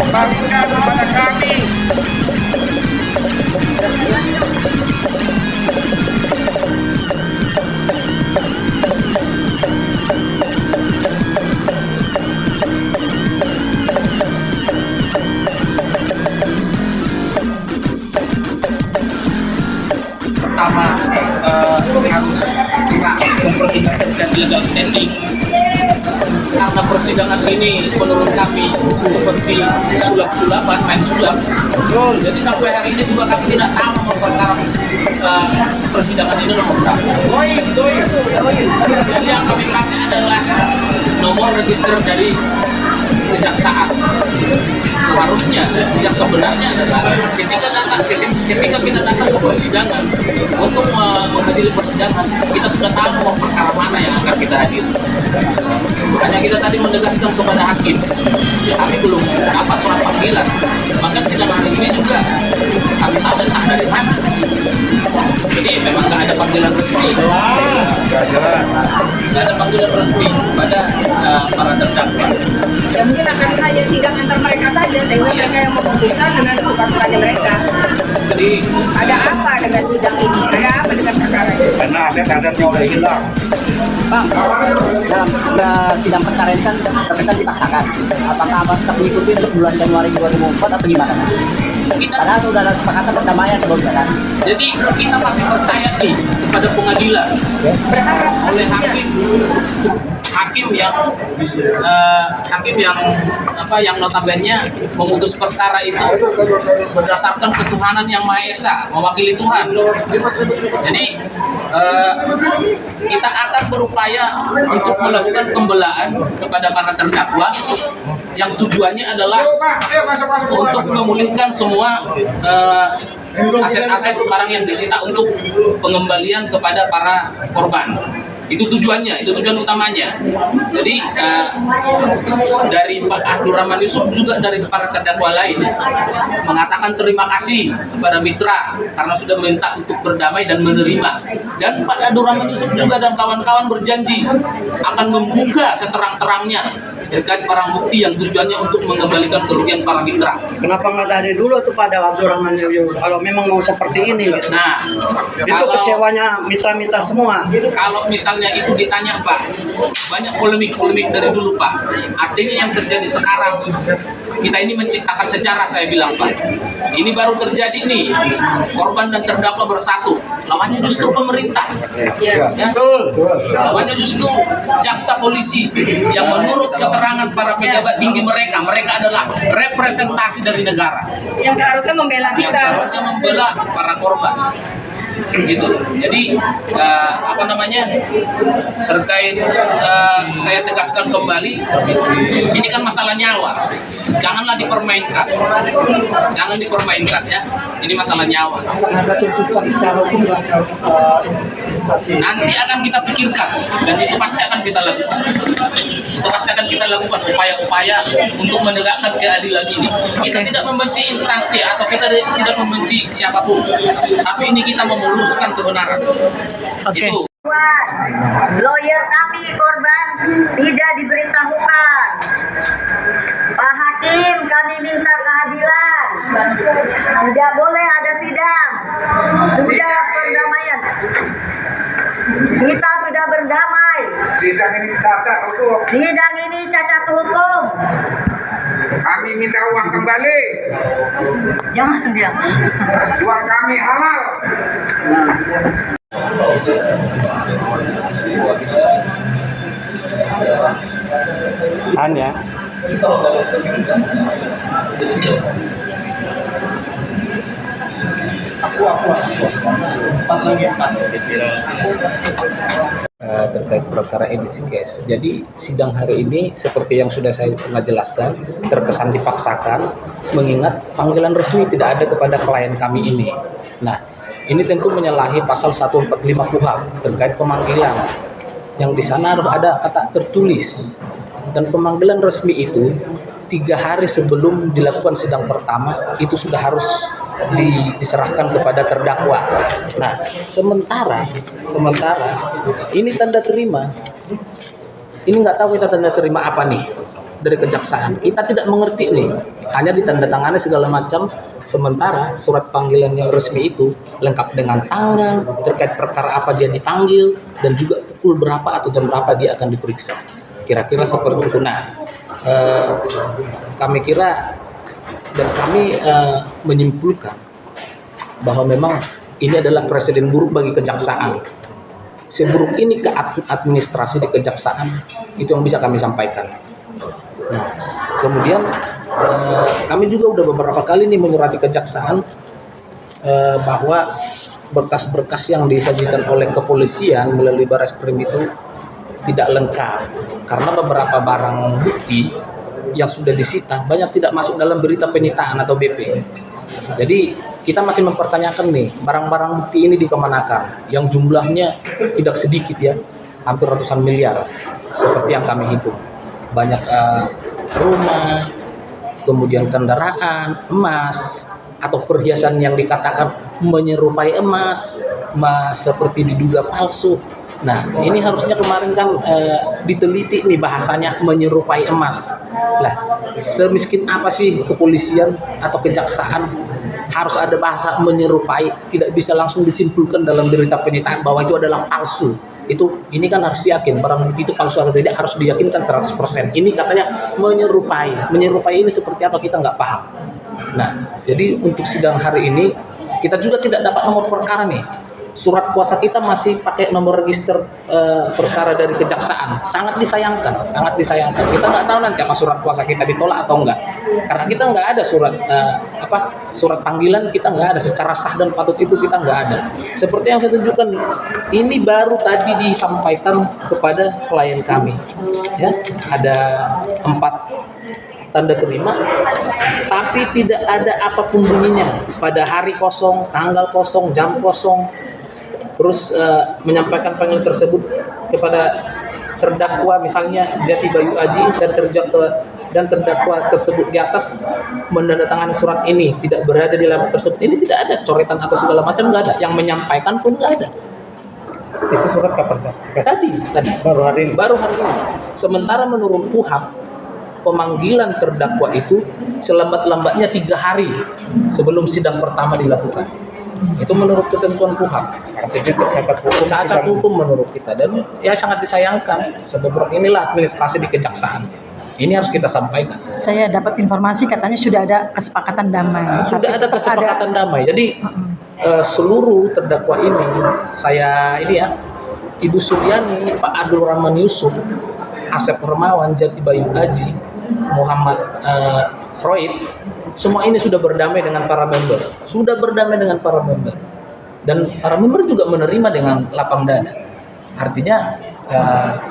bangga kepada kami. Pertama harus mempertimbangkan legal standing, karena persidangan ini menurut kami seperti sulap-sulapan, main sulap. Jadi sampai hari ini juga kami tidak tahu nomor perkara persidangan ini nomor berapa. Jadi yang kami pakai adalah nomor register dari kejaksaan. Seharusnya yang sebenarnya adalah ketika kita datang ke persidangan untuk menghadiri persidangan, kita sudah tahu mau perkara mana yang akan kita hadiri. Hanya kita tadi menegaskan kepada hakim, ya kami belum dapat surat panggilan. Maka sidang hari ini juga kami tahu datang dari mana. Jadi memang nggak ada panggilan resmi. Nggak ada panggilan resmi pada para terdakwa. Ya mungkin akan hanya sidang antar mereka saja, sehingga mereka yang memutuskan dengan kesepakatannya mereka. Jadi Ada apa dengan sidang ini? Ada apa dengan perkara ini? Karena adat-adatnya udah hilang. Bang, dalam sidang perkara ini kan terkesan dipaksakan. Apakah Abang tetap mengikuti untuk bulan Januari 2004 atau gimana? Karena sudah ada kesepakatan perdamaian sebelumnya kan. Jadi kita masih percaya nih kepada pengadilan oleh hakim yang notabene memutus perkara itu berdasarkan ketuhanan yang Maha Esa, mewakili Tuhan. Jadi kita akan berupaya untuk melakukan pembelaan kepada para terdakwa yang tujuannya adalah untuk memulihkan semua aset-aset barang yang disita untuk pengembalian kepada para korban. Itu tujuannya, itu tujuan utamanya. Jadi dari Pak Abdurrahman Yusuf juga dari para terdakwa lain mengatakan terima kasih kepada mitra karena sudah minta untuk berdamai dan menerima. Dan Pak Abdurrahman Yusuf juga dan kawan-kawan berjanji akan membuka seterang-terangnya terkait barang bukti yang tujuannya untuk mengembalikan kerugian para mitra. Kenapa nggak dari dulu tuh pada Abdurrahman Yusuf kalau memang mau seperti ini gitu. Nah, Itu kecewanya mitra-mitra semua. kalau misalnya itu ditanya Pak, banyak polemik-polemik dari dulu Pak. Artinya yang terjadi sekarang, kita ini menciptakan sejarah, saya bilang Pak. Ini baru terjadi nih, korban dan terdakwa bersatu. Lawannya justru pemerintah. Ya. Lawannya justru jaksa polisi yang menurut keterangan para pejabat tinggi mereka adalah representasi dari negara. Yang seharusnya membela Yang kita. seharusnya membela para korban. Gitu. Jadi terkait saya tegaskan kembali, ini kan masalah nyawa, janganlah dipermainkan, jangan dipermainkan ya, ini masalah nyawa. Ada tuntutan secara hukum Nanti akan kita pikirkan dan itu pasti akan kita lakukan. Itu pasti akan kita lakukan upaya-upaya untuk menegakkan keadilan ini. Kita tidak membenci instansi atau kita tidak membenci siapapun, tapi ini kita memuluskan kebenaran. Itu. Lawyer kami korban tidak diberitahukan. Pak Hakim, kami minta keadilan. Tidak boleh ada sidang. Sudah perdamaian. Kita sudah berdamai. Sidang ini cacat hukum. Sidang ini cacat hukum. Kami minta uang kembali. Jangan dia. Uang kami halal. Hanya terkait perkara edisi case. Jadi sidang hari ini seperti yang sudah saya pernah jelaskan, terkesan dipaksakan mengingat panggilan resmi tidak ada kepada klien kami ini. Nah, ini tentu menyalahi pasal 145 KUHP terkait pemanggilan. Yang di sana ada kata tertulis dan pemanggilan resmi itu 3 hari sebelum dilakukan sidang pertama itu sudah harus diserahkan kepada terdakwa. Nah, sementara ini tanda terima. Ini nggak tahu kita tanda terima apa nih. dari kejaksaan. Kita tidak mengerti nih, hanya ditandatangani segala macam. Sementara surat panggilan yang resmi itu lengkap dengan tanggal, terkait perkara apa dia dipanggil, dan juga pukul berapa atau jam berapa dia akan diperiksa. Kira-kira seperti itu. Nah, kami kira dan kami menyimpulkan bahwa memang ini adalah presiden buruk bagi kejaksaan. Seburuk ini ke administrasi di kejaksaan, itu yang bisa kami sampaikan. Nah, kemudian kami juga udah beberapa kali nih menyurati kejaksaan bahwa berkas-berkas yang disajikan oleh kepolisian melalui Barreskrim itu tidak lengkap karena beberapa barang bukti yang sudah disita banyak tidak masuk dalam berita penyitaan atau BP. Jadi kita masih mempertanyakan nih, barang-barang bukti ini dikemanakan yang jumlahnya tidak sedikit ya, hampir ratusan miliar seperti yang kami hitung. Banyak rumah, kemudian kendaraan, emas, atau perhiasan yang dikatakan menyerupai emas, seperti diduga palsu. Nah, ini harusnya kemarin kan diteliti nih bahasanya menyerupai emas. Lah, semiskin apa sih kepolisian atau kejaksaan harus ada bahasa menyerupai, tidak bisa langsung disimpulkan dalam berita penyitaan bahwa itu adalah palsu. Ini kan harus diyakin barang bukti itu palsu atau tidak harus diyakinkan 100%. Ini katanya menyerupai ini seperti apa kita nggak paham. Nah, jadi untuk sidang hari ini kita juga tidak dapat nomor perkara nih. Surat kuasa kita masih pakai nomor register perkara dari kejaksaan. Sangat disayangkan. Kita nggak tahu nanti apa surat kuasa kita ditolak atau enggak. Karena kita nggak ada surat panggilan, kita nggak ada secara sah dan patut itu kita nggak ada. Seperti yang saya tunjukkan, ini baru tadi disampaikan kepada klien kami. Ya, ada 4 tanda terima, tapi tidak ada apapun bunyinya pada hari kosong, tanggal kosong, jam kosong. Terus menyampaikan panggilan tersebut kepada terdakwa misalnya Jati Bayu Aji dan terdakwa tersebut di atas menandatangani surat ini tidak berada di alamat tersebut. Ini tidak ada coretan atau segala macam, nggak ada. Yang menyampaikan pun nggak ada. Itu surat kapan Pak? Tadi baru hari ini. Sementara menurut KUHAP, pemanggilan terdakwa itu selambat-lambatnya 3 hari sebelum sidang pertama dilakukan. Itu menurut ketentuan KUHAP. Artinya cacat hukum menurut kita, dan ya sangat disayangkan. Sebab inilah administrasi di kejaksaan. Ini harus kita sampaikan. Saya dapat informasi katanya sudah ada kesepakatan damai. Sudah ada kesepakatan damai. Jadi seluruh terdakwa ini, Ibu Suryani, Pak Abdul Rahman Yusuf, Asep Hermawan, Jati Bayu Aji, Muhammad Roid, semua ini sudah berdamai dengan para member. Dan para member juga menerima dengan lapang dada. Artinya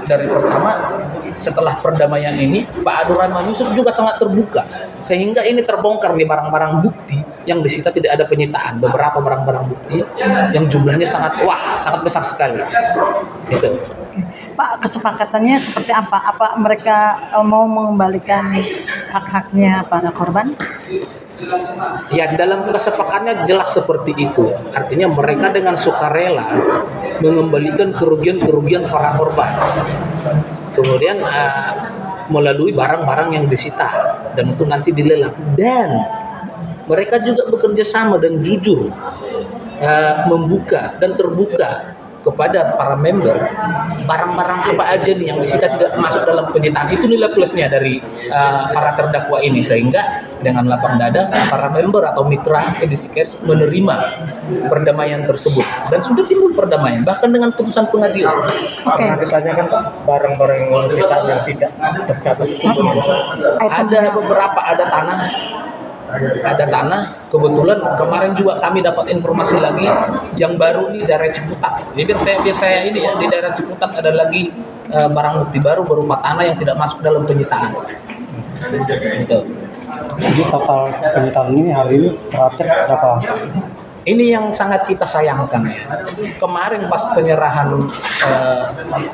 dari pertama setelah perdamaian ini, Pak Abdul Rahman Yusuf juga sangat terbuka. Sehingga ini terbongkar nih barang-barang bukti yang disita tidak ada penyitaan. Beberapa barang-barang bukti yang jumlahnya sangat besar sekali. Gitu. Pak, kesepakatannya seperti apa? Apa mereka mau mengembalikan hak-haknya para korban? Ya, dalam kesepakatannya jelas seperti itu. Artinya mereka dengan sukarela mengembalikan kerugian-kerugian para korban. Kemudian melalui barang-barang yang disita dan itu nanti dilelang. Dan mereka juga bekerja sama dan jujur membuka dan terbuka kepada para member barang-barang apa aja nih yang disita tidak masuk dalam penyitaan. Itu nilai plusnya dari para terdakwa ini, sehingga dengan lapang dada para member atau mitra edisi case menerima perdamaian tersebut dan sudah timbul perdamaian bahkan dengan putusan pengadilan. Oke. Misalnya kan barang-barang yang kita yang tidak tercatat. Ada beberapa, ada tanah. Kebetulan kemarin juga kami dapat informasi lagi yang baru nih daerah Ciputat. Jadi biar saya ini ya, di daerah Ciputat ada lagi barang bukti baru berupa tanah yang tidak masuk dalam penyitaan. Gitu. Jadi total penyitaan ini hari ini terakhir berapa? Ini yang sangat kita sayangkan ya. Kemarin pas penyerahan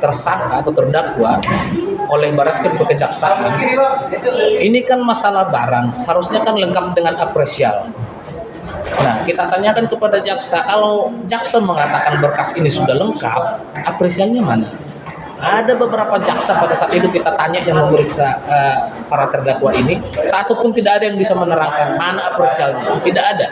tersangka atau terdakwa oleh Barreskrim ke Kejaksaan, ini kan masalah barang, seharusnya kan lengkap dengan apresial. Nah, kita tanyakan kepada jaksa, kalau jaksa mengatakan berkas ini sudah lengkap, apresialnya mana? Ada beberapa jaksa pada saat itu kita tanya yang memeriksa para terdakwa ini, satu pun tidak ada yang bisa menerangkan mana apresialnya, tidak ada.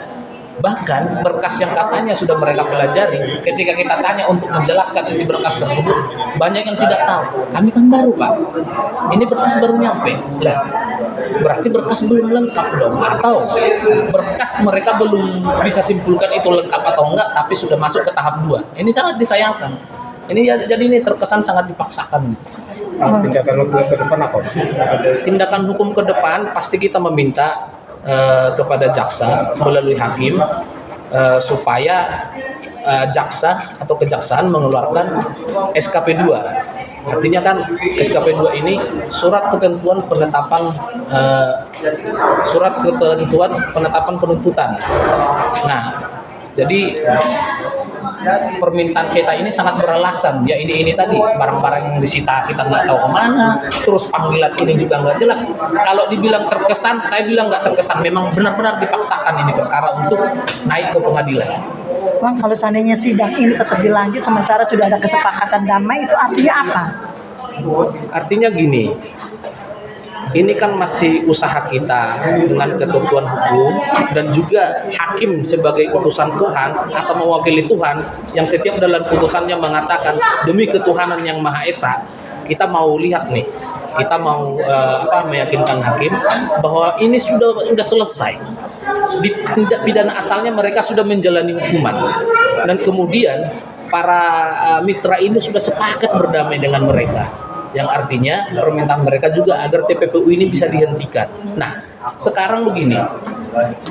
Bahkan berkas yang katanya sudah mereka pelajari, ketika kita tanya untuk menjelaskan isi berkas tersebut, banyak yang tidak tahu. Kami kan baru, Pak. Ini berkas baru nyampe. Lah, berarti berkas belum lengkap dong. Atau berkas mereka belum bisa simpulkan itu lengkap atau enggak, tapi sudah masuk ke tahap 2. Ini sangat disayangkan. Jadi ini terkesan sangat dipaksakan. Tindakan hukum ke depan apa? Tindakan hukum ke depan pasti kita meminta kepada jaksa melalui hakim supaya jaksa atau kejaksaan mengeluarkan SKP 2. Artinya kan SKP 2 ini surat ketentuan penetapan penuntutan. Nah, jadi permintaan kita ini sangat beralasan, ya ini tadi barang-barang yang disita kita nggak tahu kemana, terus panggilan ini juga nggak jelas. Kalau dibilang terkesan, saya bilang nggak terkesan, memang benar-benar dipaksakan ini perkara untuk naik ke pengadilan. Bang, kalau seandainya sidang ini tetap dilanjut sementara sudah ada kesepakatan damai, itu artinya apa? Artinya gini, ini kan masih usaha kita dengan ketentuan hukum dan juga hakim sebagai utusan Tuhan atau mewakili Tuhan yang setiap dalam putusannya mengatakan demi ketuhanan yang Maha Esa. Kita mau lihat nih, kita mau meyakinkan hakim bahwa ini sudah selesai. Di tindak pidana asalnya mereka sudah menjalani hukuman dan kemudian para mitra ini sudah sepakat berdamai dengan mereka. Yang artinya permintaan mereka juga agar TPPU ini bisa dihentikan. Nah, sekarang begini,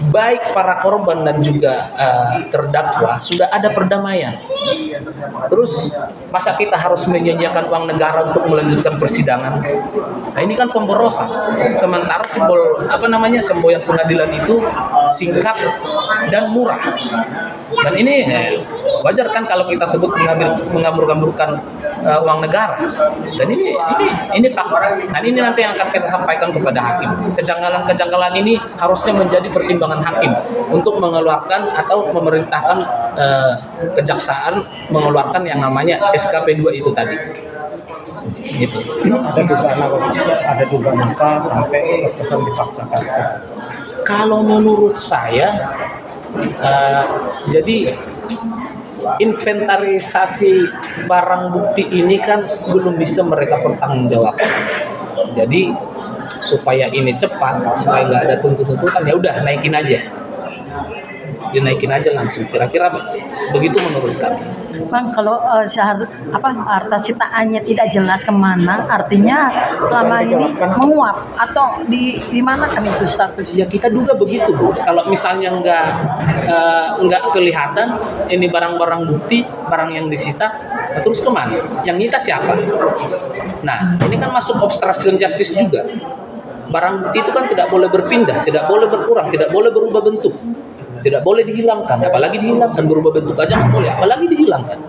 baik para korban dan juga terdakwa sudah ada perdamaian. Terus masa kita harus menyediakan uang negara untuk melanjutkan persidangan? Nah, ini kan pemborosan. Sementara simbol semboyan pengadilan itu singkat dan murah. Dan ini wajar kan kalau kita sebut mengambur-gamburkan uang negara. Dan ini fakta. Nah, ini nanti yang akan kita sampaikan kepada hakim. Kejanggalan ini harusnya menjadi pertimbangan hakim untuk mengeluarkan atau memerintahkan kejaksaan mengeluarkan yang namanya SKP 2 itu tadi. Gitu. Ada dugaan apa sampai terkesan dipaksakan? Kalau menurut saya, jadi inventarisasi barang bukti ini kan belum bisa mereka pertanggungjawabkan. Jadi supaya ini cepat, supaya nggak ada tuntutan, ya udah naikin aja, dinaikin aja langsung. Kira-kira begitu menurut kami. Bang, kalau harta sitaannya tidak jelas kemana, artinya selama ini menguap atau di mana kan itu statusnya? Ya kita duga begitu, Bu. Kalau misalnya nggak kelihatan ini barang-barang bukti, barang yang disita, terus kemana? Yang nyita siapa? Nah, ini kan masuk obstruction justice juga. Barang bukti itu kan tidak boleh berpindah, tidak boleh berkurang, tidak boleh berubah bentuk. Tidak boleh dihilangkan, apalagi dihilangkan, berubah bentuk aja nggak boleh, apalagi dihilangkan.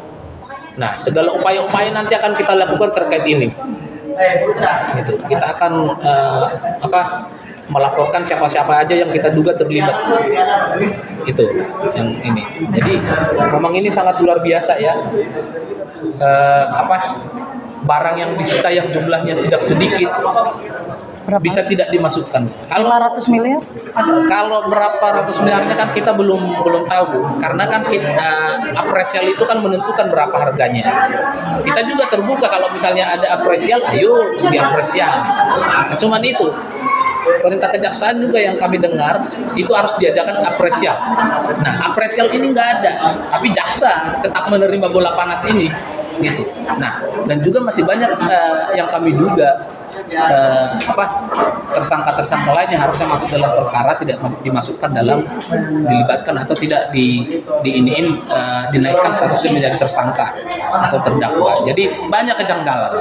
Nah, segala upaya-upaya nanti akan kita lakukan terkait ini. Gitu. Kita akan melaporkan siapa-siapa aja yang kita duga terlibat. Itu yang ini. Jadi memang ini sangat luar biasa ya. Barang yang disita yang jumlahnya tidak sedikit. Berapa? Bisa tidak dimasukkan. Kalau 500 miliar? Kalau berapa ratus miliarnya kan kita belum tahu, Bu. Karena kan apresial itu kan menentukan berapa harganya. Kita juga terbuka kalau misalnya ada apresial, ayo diapresial. Nah, cuman itu perintah kejaksaan juga yang kami dengar itu harus diajarkan apresial. Nah, apresial ini nggak ada, tapi jaksa tetap menerima bola panas ini. Gitu. Nah, dan juga masih banyak yang kami duga tersangka-tersangka lain yang harusnya masuk dalam perkara tidak dimasukkan dalam dilibatkan atau tidak dinaikkan statusnya menjadi tersangka atau terdakwa. Jadi banyak kejanggalan.